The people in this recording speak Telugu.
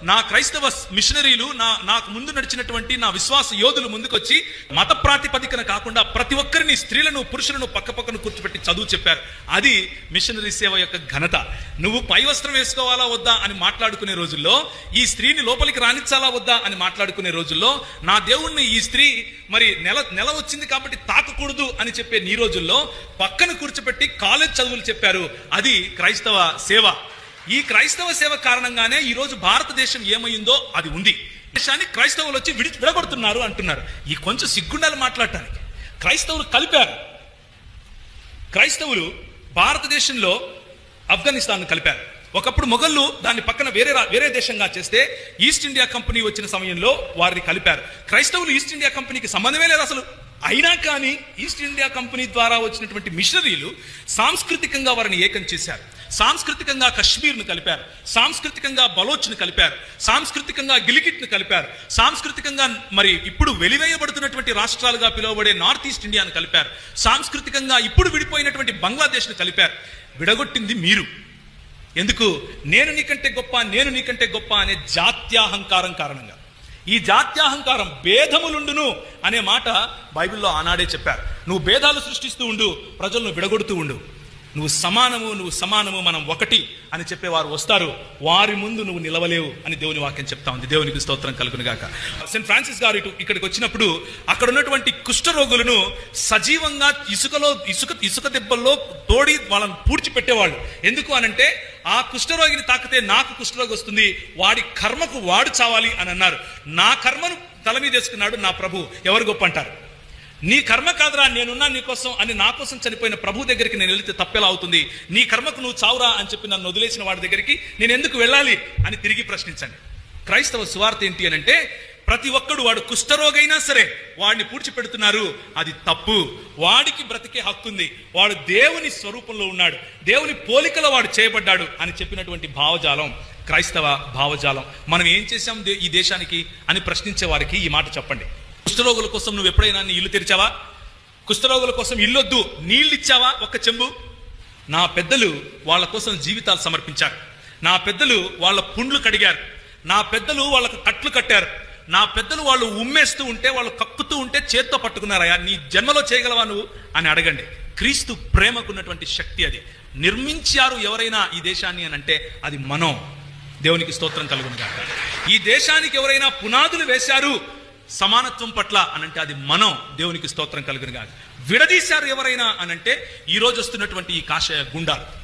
నా క్రైస్తవ మిషనరీలు నాకు ముందు నడిచినటువంటి నా విశ్వాస యోధులు ముందుకొచ్చి మత ప్రాతిపదికన కాకుండా ప్రతి ఒక్కరిని, స్త్రీలను పురుషులను పక్కపక్కన కూర్చోబెట్టి చదువు చెప్పారు. అది మిషనరీ సేవ యొక్క ఘనత. నువ్వు పై వస్త్రం వేసుకోవాలా వద్దా అని మాట్లాడుకునే రోజుల్లో, ఈ స్త్రీని లోపలికి రానిచ్చాలా వద్దా అని మాట్లాడుకునే రోజుల్లో, నా దేవుణ్ణి ఈ స్త్రీ మరి నెల వచ్చింది కాబట్టి తాకకూడదు అని చెప్పే నీ రోజుల్లో పక్కన కూర్చోబెట్టి కాలేజ్ చదువులు చెప్పారు. అది క్రైస్తవ సేవ. ఈ క్రైస్తవ సేవ కారణంగానే ఈ రోజు భారతదేశం ఏమైందో అది ఉంది. దేశాన్ని క్రైస్తవులు వచ్చి విడగొడుతున్నారు అంటున్నారు. ఈ కొంచెం సిగ్గుండాలి మాట్లాడటానికి. క్రైస్తవులు కలిపారు. క్రైస్తవులు భారతదేశంలో ఆఫ్ఘనిస్తాన్ కలిపారు. ఒకప్పుడు మొఘళ్ళు దాన్ని పక్కన వేరే దేశంగా చేస్తే ఈస్ట్ ఇండియా కంపెనీ వచ్చిన సమయంలో వారిని కలిపారు. క్రైస్తవులు ఈస్ట్ ఇండియా కంపెనీకి సంబంధమే లేదు అసలు. అయినా కానీ ఈస్ట్ ఇండియా కంపెనీ ద్వారా వచ్చినటువంటి మిషనరీలు సాంస్కృతికంగా వారిని ఏకం చేశారు. సాంస్కృతికంగా కశ్మీర్ను కలిపారు, సాంస్కృతికంగా బలోచ్ను కలిపారు, సాంస్కృతికంగా గిలిగిట్ను కలిపారు, సాంస్కృతికంగా మరి ఇప్పుడు వెలివేయబడుతున్నటువంటి రాష్ట్రాలుగా పిలువబడే నార్త్ ఈస్ట్ ఇండియాను కలిపారు, సాంస్కృతికంగా ఇప్పుడు విడిపోయినటువంటి బంగ్లాదేశ్ను కలిపారు. విడగొట్టింది మీరు. ఎందుకు? నేను నీకంటే గొప్ప అనే జాత్యాహంకారం కారణంగా. ఈ జాత్యాహంకారం భేదములుండును అనే మాట బైబిల్లో ఆనాడే చెప్పారు. నువ్వు భేదాలు సృష్టిస్తూ ఉండు, ప్రజలను విడగొడుతూ ఉండు. నువ్వు సమానము, మనం ఒకటి అని చెప్పేవారు వస్తారు. వారి ముందు నువ్వు నిలవలేవు అని దేవుని వాక్యం చెప్తా ఉంది. దేవునికి స్తోత్రం కలుగును గాక. సెయింట్ ఫ్రాన్సిస్ గారు ఇక్కడికి వచ్చినప్పుడు అక్కడ ఉన్నటువంటి కుష్ఠరోగులను సజీవంగా ఇసుక దెబ్బల్లో తోడి వాళ్ళని పూడ్చిపెట్టేవాళ్ళు. ఎందుకు అనంటే ఆ కుష్ఠరోగిని తాకితే నాకు కుష్ఠరోగి వస్తుంది, వాడి కర్మకు వాడు చావాలి అని అన్నారు. నా కర్మను తల మీద వేసుకున్నాడు నా ప్రభు. ఎవరు గొప్ప అంటారు? నీ కర్మ కాదురా, నేనున్నా నీకోసం అని నా కోసం చనిపోయిన ప్రభు దగ్గరికి నేను వెళితే తప్పేలా అవుతుంది? నీ కర్మకు నువ్వు చావురా అని చెప్పి నన్ను వదిలేసిన వాడి దగ్గరికి నేను ఎందుకు వెళ్ళాలి అని తిరిగి ప్రశ్నించండి. క్రైస్తవ సువార్త ఏంటి అని అంటే, ప్రతి ఒక్కడు వాడు కుష్ఠరోగైనా సరే వాడిని పూడ్చిపెడుతున్నారు. అది తప్పు. వాడికి బ్రతికే హక్కు ఉంది. వాడు దేవుని స్వరూపంలో ఉన్నాడు, దేవుని పోలికలో వాడు చేయబడ్డాడు అని చెప్పినటువంటి భావజాలం క్రైస్తవ భావజాలం. మనం ఏం చేశాం ఈ దేశానికి అని ప్రశ్నించే వారికి ఈ మాట చెప్పండి. కుష్ఠరోగుల కోసం నువ్వు ఎప్పుడైనా నీ ఇల్లు తెరిచావా? కుష్ఠరోగుల కోసం ఇల్లొద్దు, నీళ్ళు ఇచ్చావా ఒక్క చెంబు? నా పెద్దలు వాళ్ళ కోసం జీవితాలు సమర్పించారు. నా పెద్దలు వాళ్ళ పుండ్లు కడిగారు. నా పెద్దలు వాళ్ళకు కట్లు కట్టారు. నా పెద్దలు వాళ్ళు ఉమ్మేస్తూ ఉంటే, వాళ్ళు కక్కుతూ ఉంటే చేత్తో పట్టుకున్నారయ్యా, నీ జన్మలో చేయగలవా నువ్వు అని అడగండి. క్రీస్తు ప్రేమకున్నటువంటి శక్తి అది. నిర్మించారు ఎవరైనా ఈ దేశాన్ని అని అంటే అది మనం. దేవునికి స్తోత్రం కలుగును గాక. ఈ దేశానికి ఎవరైనా పునాదులు వేశారు సమానత్వం పట్ల అనంటే అది మనం. దేవునికి స్తోత్రం కలుగును గాక. విడదీశారు ఎవరైనా అనంటే ఈ రోజు వస్తున్నటువంటి ఈ కాషాయ గుండాలు.